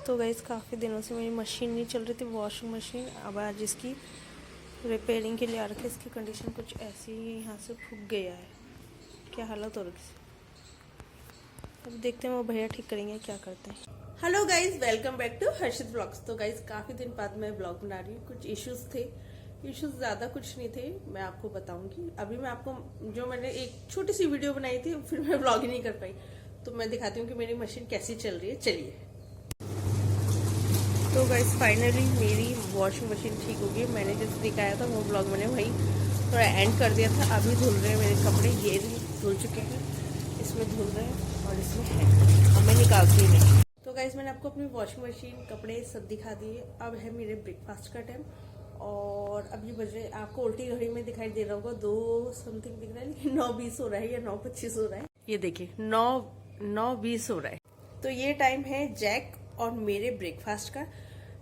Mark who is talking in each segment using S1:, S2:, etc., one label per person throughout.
S1: तो गाइस काफ़ी दिनों से मेरी मशीन नहीं चल रही थी, वॉशिंग मशीन। अब आज इसकी रिपेयरिंग के लिए आ रखी है। इसकी कंडीशन कुछ ऐसी ही, यहाँ से फूक गया है। क्या हालत हो रखी है। अब देखते हैं वो भैया ठीक करेंगे, क्या करते हैं। Hello guys, welcome back to Harshit blogs. तो गाइस काफ़ी दिन बाद मैं ब्लॉग बना रही हूँ। कुछ इश्यूज थे, इश्यूज ज़्यादा कुछ नहीं थे, मैं आपको बताऊंगी। अभी मैं आपको जो मैंने एक छोटी सी वीडियो बनाई थी, फिर मैं ब्लॉग ही नहीं कर पाई, तो मैं दिखाती हूँ कि मेरी मशीन कैसी चल रही है। चलिए। तो गाइस फाइनली मेरी वॉशिंग मशीन ठीक हो गई। मैंने जैसे दिखाया था वो ब्लॉग मैंने वही थोड़ा एंड कर दिया था। अभी धुल रहे हैं मेरे कपड़े, ये भी धुल चुके हैं, इसमें धुल रहे हैं और इसमें है। अब मैं निकालती नहीं। तो गाइस मैंने आपको अपनी वॉशिंग मशीन, कपड़े सब दिखा दिए। अब है मेरे ब्रेकफास्ट का टाइम और अब ये बज रहे, आपको उल्टी घड़ी में दिखाई दे रहा होगा 2 समथिंग दिख रहा है, लेकिन 9:20 हो रहा है या 9:25 हो रहा है। ये देखिए 9:20 हो रहा है। तो ये टाइम है जैक और मेरे ब्रेकफास्ट का।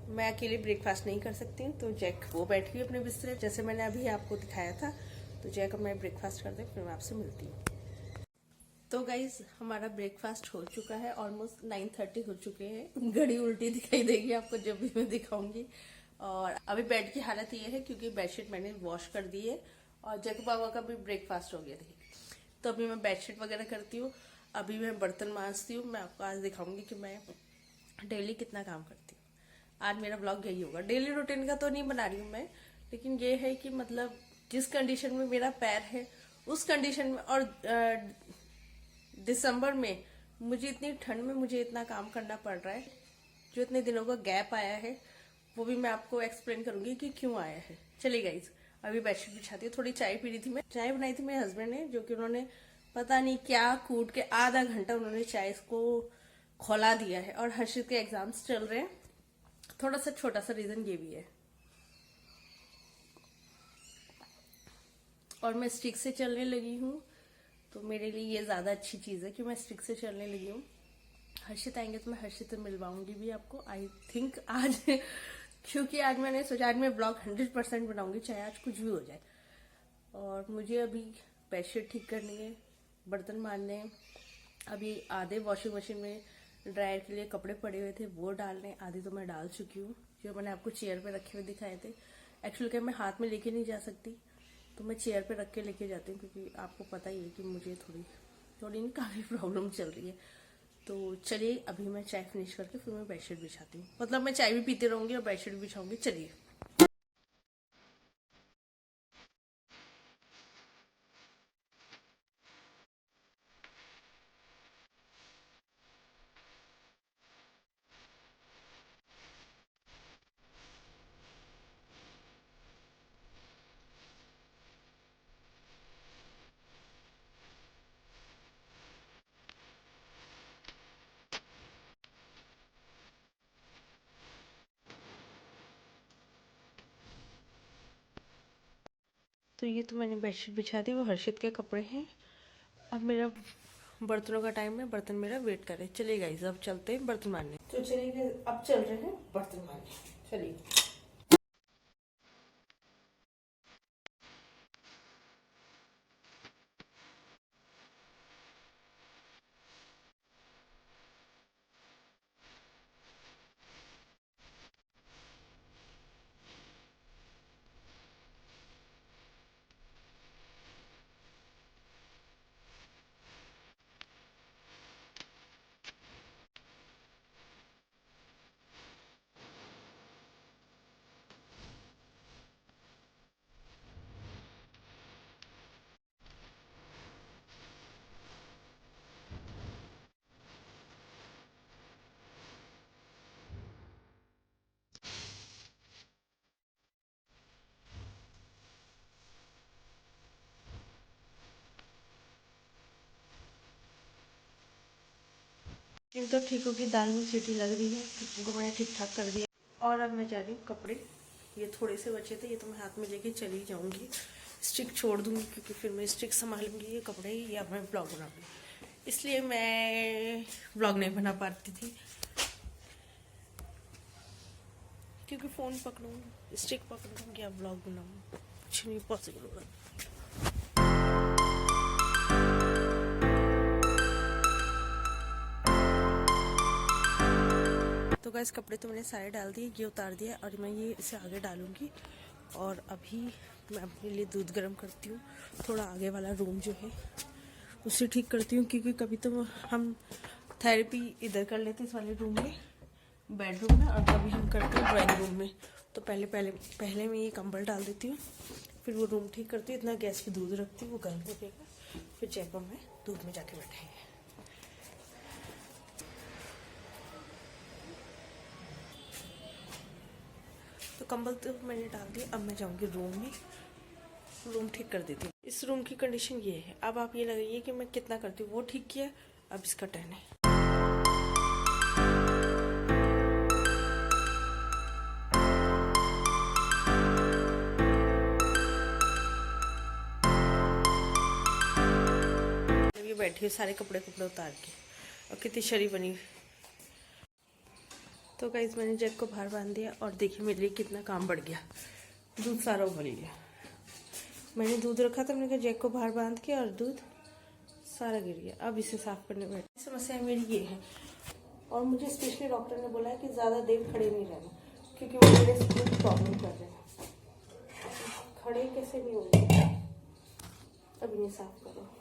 S1: मैं अकेले ब्रेकफास्ट नहीं कर सकती हूँ, तो जैक वो बैठी हुई अपने बिस्तर, जैसे मैंने अभी आपको दिखाया था। तो जैक अब मैं ब्रेकफास्ट करते हैं, फिर मैं आपसे मिलती हूँ। तो गाइज हमारा ब्रेकफास्ट हो चुका है, ऑलमोस्ट 9:30 हो चुके हैं। घड़ी उल्टी दिखाई देगी आपको जब भी मैं दिखाऊंगी। और अभी बेड की हालत ये है क्योंकि बेडशीट मैंने वॉश कर दी है और जग बाबा का भी ब्रेकफास्ट हो गया था। तो अभी मैं बेडशीट वगैरह करती हूँ, अभी मैं बर्तन मांजती हूँ। मैं आपको आज दिखाऊंगी कि मैं डेली कितना काम करती हूँ। आज मेरा ब्लॉग यही होगा। डेली रूटीन का तो नहीं बना रही हूँ मैं, लेकिन ये है कि मतलब जिस कंडीशन में मेरा पैर है उस कंडीशन में, और दिसंबर में मुझे इतनी ठंड में मुझे इतना काम करना पड़ रहा है। जो इतने दिनों का गैप आया है वो भी मैं आपको एक्सप्लेन करूंगी कि क्यों आया है। चलिए गाइज अभी बेडशीट बिछाती हूँ। थोड़ी चाय पी रही थी मैं, चाय बनाई थी मेरे हस्बैंड ने, जो कि उन्होंने पता नहीं क्या कूट के आधा घंटा उन्होंने चाय इसको खौला दिया है। और हर्षित के एग्जाम्स चल रहे हैं, थोड़ा सा छोटा सा रीजन ये भी है। और मैं स्टिक से चलने लगी हूँ, तो मेरे लिए ये ज्यादा अच्छी चीज है कि मैं स्टिक से चलने लगी हूँ। हर्षित आएंगे तो मैं हर्षित से मिलवाऊंगी भी आपको, आई थिंक आज क्योंकि आज मैंने सोचा आज मैं ब्लॉग 100% बनाऊंगी, चाहे आज कुछ भी हो जाए। और मुझे अभी बेडशीट ठीक करनी है, बर्तन मारने हैं। अभी आधे वॉशिंग मशीन में ड्रायर के लिए कपड़े पड़े हुए थे, वो डालने, आधे तो मैं डाल चुकी हूँ। जो मैंने आपको चेयर पे रखे हुए दिखाए थे, एक्चुअली क्या मैं हाथ में लेके नहीं जा सकती, तो मैं चेयर पे रख के लेके जाती हूँ, क्योंकि आपको पता ही है कि मुझे थोड़ी नहीं काफ़ी प्रॉब्लम चल रही है। तो चलिए अभी मैं चाय फिनिश करके फिर मैं बेडशीट बिछाती हूँ। मतलब मैं चाय भी पीती रहूंगी और बेडशीट भी बिछाऊंगी। चलिए। तो ये तो मैंने बेडशीट बिछा दी, वो हर्षित के कपड़े हैं। अब मेरा बर्तनों का टाइम है, बर्तन मेरा वेट करे। चलिए गाइस अब चलते हैं बर्तन मारने। तो चलिए अब चल रहे हैं बर्तन मारने। चलिए। एक तो ठीक होगी, दाल में सीटी लग रही है, उनको मैंने ठीक ठाक कर दिया। और अब मैं जा रही हूँ कपड़े, ये थोड़े से बचे थे, ये तो मैं हाथ में लेके चली जाऊंगी। स्टिक छोड़ दूंगी क्योंकि फिर मैं स्टिक संभालूंगी, ये कपड़े या मैं ब्लॉग बनाऊंगी, इसलिए मैं ब्लॉग नहीं बना पाती थी। क्योंकि फ़ोन पकड़ूंगी, स्टिक पकड़ूंगी या ब्लॉग बनाऊंगी, कुछ नहीं पॉसिबल होगा। तो गाइस कपड़े तो मैंने सारे डाल दिए, ये उतार दिया और मैं ये इसे आगे डालूंगी। और अभी मैं अपने लिए दूध गर्म करती हूँ। थोड़ा आगे वाला रूम जो है उसे ठीक करती हूँ, क्योंकि कभी तो हम थेरेपी इधर कर लेते इस वाले रूम में, बेडरूम में, और कभी हम करते हैं ड्राइंग रूम में। तो पहले मैं ये कंबल डाल देती हूँ, फिर वो रूम ठीक करती हूँ। इतना गैस पे दूध रखती हूँ, वो गर्म हो जाएगा, फिर जयपुर में दूध में जाके बैठेंगे। तो कंबल तो मैंने डाल दिया, अब मैं जाऊँगी रूम में, रूम ठीक कर देती हूँ। इस रूम की कंडीशन ये है। अब आप ये लगाइए कि मैं कितना करती हूँ। वो ठीक किया, अब इसका टर्न है। ये बैठी है सारे कपड़े उतार के, और कितनी शरी बनी। तो गाइस मैंने जग को बाहर बांध दिया, और देखिए मेरे लिए कितना काम बढ़ गया। दूध सारा उबल गया। मैंने दूध रखा था, मैंने कहा जग को बाहर बांध के, और दूध सारा गिर गया। अब इसे साफ करने बैठी। समस्या मेरी ये है, और मुझे स्पेशली डॉक्टर ने बोला है कि ज़्यादा देर खड़े नहीं रहना, क्योंकि वो मेरे स्किन प्रॉब्लम कर रहे हैं। खड़े कैसे नहीं होंगे। अब इन्हें साफ करो।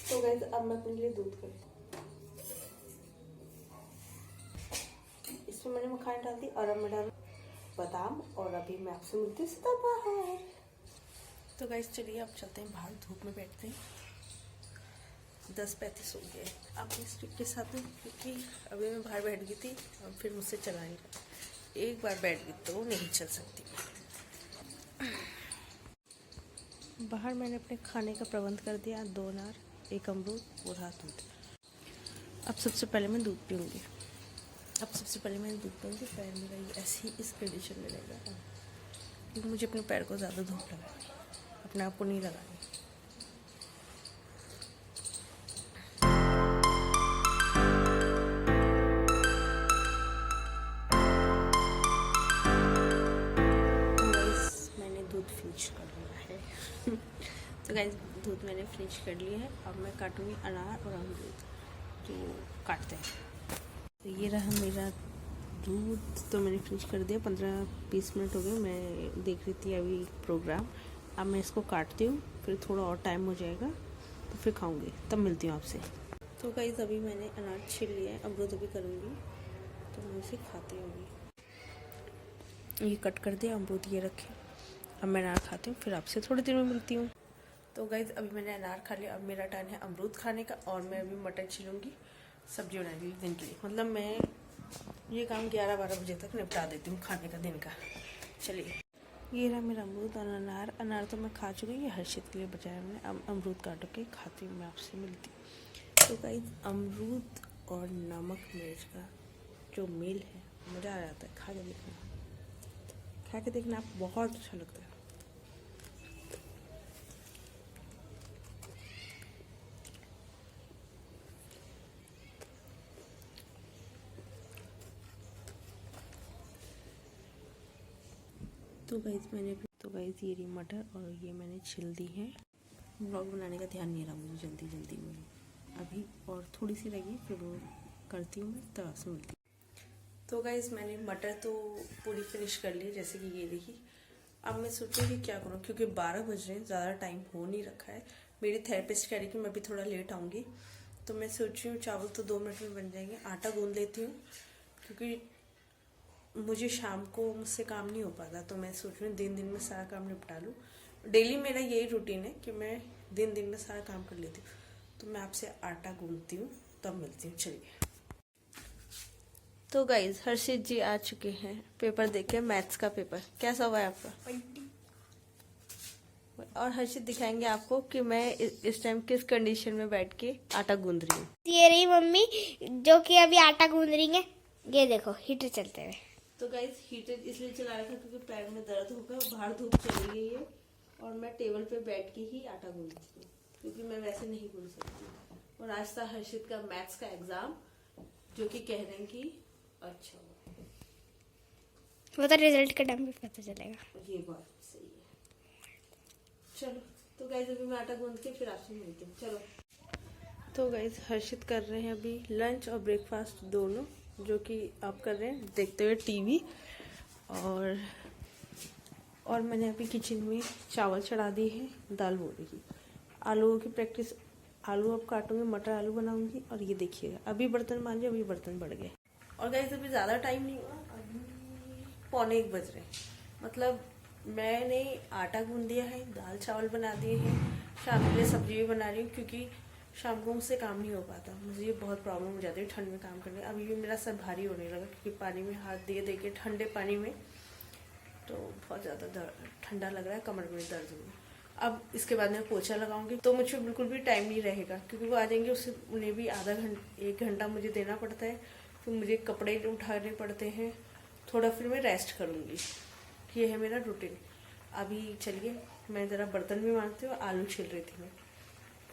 S1: तो गाइस अब मैं अपने लिए दूध करती हूँ। इसमें मैंने मखान डाल दी, और अब मैं डाल बादाम, और अभी मैं आपसे मिलती हूँ सीधा बाहर। तो गाइस चलिए अब चलते हैं बाहर, धूप में बैठते हैं। 10:35 हो गए। अपने स्टिक के साथ में, क्योंकि अभी मैं बाहर बैठ गई थी, और फिर मुझसे चला नहीं रहा। एक बार बैठ गई तो नहीं चल सकती। बाहर मैंने अपने खाने का प्रबंध कर दिया, 2 अनार, 1 अमरूद और हाथ दूध। अब सबसे पहले मैं दूध पीऊँगी। पैर मेरा ये ऐसे ही इस कंडीशन में रहेगा, क्योंकि मुझे अपने पैर को ज़्यादा धूप लगानी, अपने आप को नहीं लगानी। मैंने दूध फिनिश कर लिया है। तो गाइस दूध मैंने फिनिश कर लिया है। अब मैं काटूँगी अनार और अमरूद, तो काटते हैं। तो ये रहा मेरा दूध, तो मैंने फिनिश कर दिया। 15-20 मिनट हो गए, मैं देख रही थी अभी प्रोग्राम। अब मैं इसको काटती हूँ, फिर थोड़ा और टाइम हो जाएगा तो फिर खाऊंगी, तब मिलती हूँ आपसे। तो गाइस अभी मैंने अनार छील लिया है, अमरूद भी करूँगी, तो मैं इसे खाती होंगी। ये कट कर दिया, अमरूद ये रखे। अब मैं अनार खाती हूँ, फिर आपसे थोड़ी देर में मिलती हूँ। तो गाइस अभी मैंने अनार खा लिया, अब मेरा टर्न है अमरूद खाने का, और मैं अभी मटर छीलूँगी, सब्जी बनाऊँगी दिन के लिए। मतलब मैं ये काम 11-12 बजे तक निपटा देती हूँ खाने का दिन का। चलिए, ये रहा मेरा अमरूद और अनार तो मैं खा चुकी हूँ। ये हर्षित के लिए बचाया मैंने। अब अमरूद काट के खाती हूँ, मैं आपसे मिलती हूँ। तो गाइस अमरूद और नमक मिर्च का जो मेल है, मज़ा आ जाता है। खा के देखना आप, बहुत अच्छा लगता है। तो गाइस ये रही मटर, और ये मैंने छिल दी है। व्लॉग बनाने का ध्यान नहीं रहा मुझे जल्दी में अभी, और थोड़ी सी रही, फिर वो करती हूँ मैं, तब आपसे मिलती हूँ। तो गाइस मैंने मटर तो पूरी फिनिश कर ली, जैसे कि ये देखी। अब मैं सोचूँ कि क्या करूँ, क्योंकि 12 बज रहे हैं, ज़्यादा टाइम हो नहीं रखा है। मेरी थेरेपिस्ट कह रही कि मैं भी थोड़ा लेट आऊँगी, तो मैं सोच रही हूँ चावल तो 2 मिनट में बन जाएंगे। आटा गूँध लेती हूँ, क्योंकि मुझे शाम को मुझसे काम नहीं हो पाता, तो मैं सोच रही हूँ दिन में सारा काम निपटा लूँ। डेली मेरा यही रूटीन है कि मैं दिन में सारा काम कर लेती हूँ। तो मैं आपसे आटा गूंथती हूँ, तब मिलती हूँ। चलिए। तो गाइज हर्षित जी आ चुके हैं पेपर देके, मैथ्स का पेपर। कैसा हुआ है आपका? और हर्षित दिखाएंगे आपको कि मैं इस टाइम किस कंडीशन में बैठ के आटा गूंद रही हूँ।
S2: ये रही मम्मी जो कि अभी आटा गूंद रही है। ये देखो हीटर चलते हुए।
S1: तो गाइज हीटर इसलिए चला रखा क्योंकि पैर में दर्द होगा, बाहर धूप चली गई है, और मैं टेबल पे बैठ के ही आटा गूंदती हूँ, क्योंकि मैं वैसे नहीं गूंद सकती। और आज था हर्षित का मैथ्स का एग्जाम, जो कि कह रहे हैं कि अच्छा हुआ।
S2: वो तो रिजल्ट के टाइम पे पता चलेगा।
S1: ये बात सही है। चलो तो गाइस अभी मैं आटा गूंद के फिर आपसे मिलती हूँ। चलो तो गाइस हर्षित कर रहे हैं अभी लंच और ब्रेकफास्ट दोनों, जो कि आप कर रहे हैं देखते हुए टीवी। और मैंने अभी किचन में चावल चढ़ा दिए हैं, दाल हो रही, आलूओं की प्रैक्टिस, आलू अब काटूंगी, मटर आलू बनाऊंगी। और ये देखिएगा अभी बर्तन मांजे, अभी बर्तन बढ़ गए। और गाइस अभी ज़्यादा टाइम नहीं हुआ, अभी 12:45 बज रहे हैं। मतलब मैंने आटा गूंद दिया है, दाल चावल बना दिए हैं, शाम के लिए सब्जी भी बना रही हूँ, क्योंकि शाम को मुझसे काम नहीं हो पाता, मुझे ये बहुत प्रॉब्लम हो जाती है ठंड में काम करने। अभी भी मेरा सर भारी होने लगा, क्योंकि पानी में हाथ दिए दे के ठंडे पानी में, तो बहुत ज़्यादा ठंडा लग रहा है, कमर में दर्द हुई। अब इसके बाद मैं पोछा लगाऊंगी, तो मुझे बिल्कुल भी टाइम नहीं रहेगा, क्योंकि वो आ जाएंगे, उससे उन्हें भी आधा घंटा 1 घंटा मुझे देना पड़ता है, फिर मुझे कपड़े उठाने पड़ते हैं, थोड़ा फिर मैं रेस्ट करूँगी। ये है मेरा रूटीन। अभी चलिए मैं ज़रा बर्तन भी मांजती हूँ, आलू छिल रही थी मैं,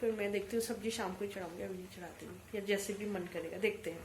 S1: फिर मैं देखती हूँ सब्जी शाम को ही चढ़ाऊँगी, अभी नहीं चढ़ाती हूँ, या जैसे भी मन करेगा, देखते हैं।